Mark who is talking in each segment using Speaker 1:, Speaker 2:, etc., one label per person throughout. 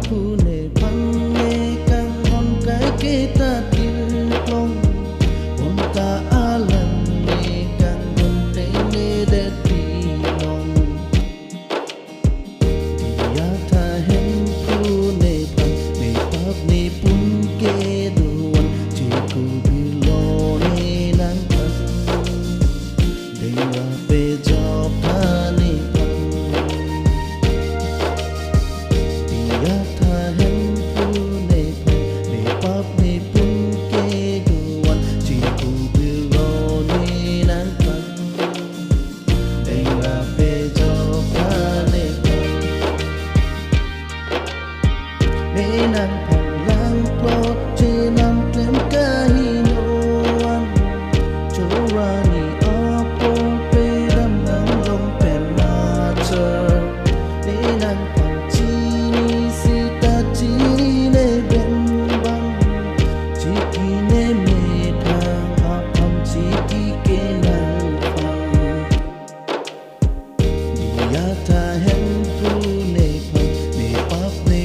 Speaker 1: phu nề băng nghe càng hòn cái ta tin long hồn ta alam nghe càng hồn te nghe để tin long ya tha hem phu nề băng nề pap nề pun ke duan chỉ ku bilo nề nang pan để ra về job tha nề nang phang lang pro che nam tlem kahinoan chorani apo pe dam nang long pen ma chur ne nang phang chi ni si ta chi ne ben bang chi ki ne me thang a phang chi ki ke nang phang ya tha hen phu ne phang ne pap ne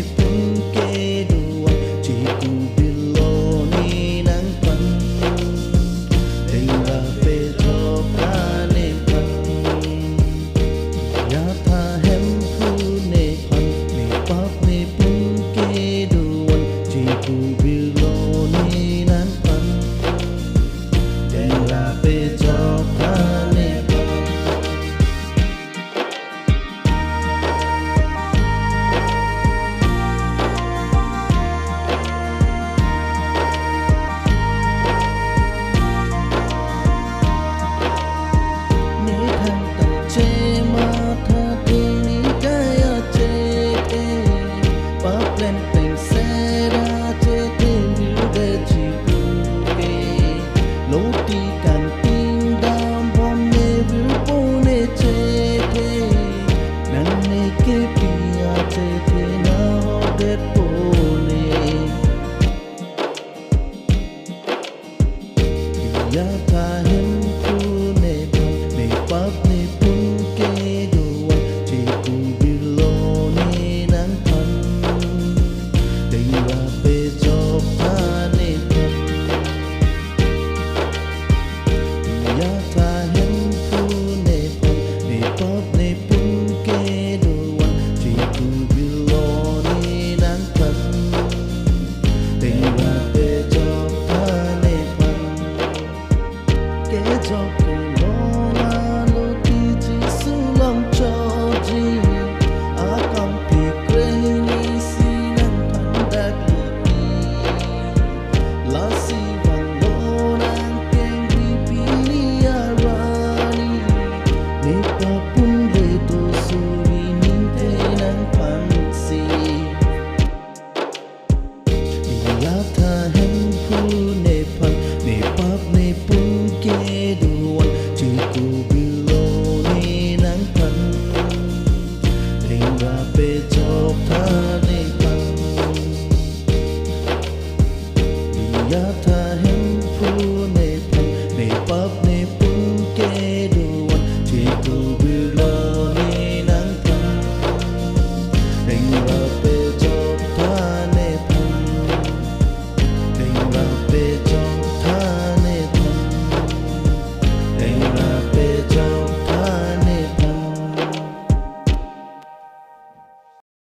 Speaker 1: ya tha hem phu ne bang ne pap ne pun ke duan chỉ ku bilo ne nang pan ding ra pe job tha ne pan ya tha hem phu ne bang ne pap ne pun ke duan chỉ ku bilo ne nang pan ding ra pe job tha ne pan ke job ke lo na lo ti chi su long cho ji a kam pi kre ni si nan pan da ki la si van lo nan ken pi pi ni a ra ni ne pa pun le to su ri nin te nan pan si ya tha hem phu ne pan ne pap ne pun ke duan chỉ ku bilo ne nang pan ding ra pe job tha ne pan ya tha hem phu ne pan ne pap ne pun ke duan chỉ ku bilo ne nang pan ding ra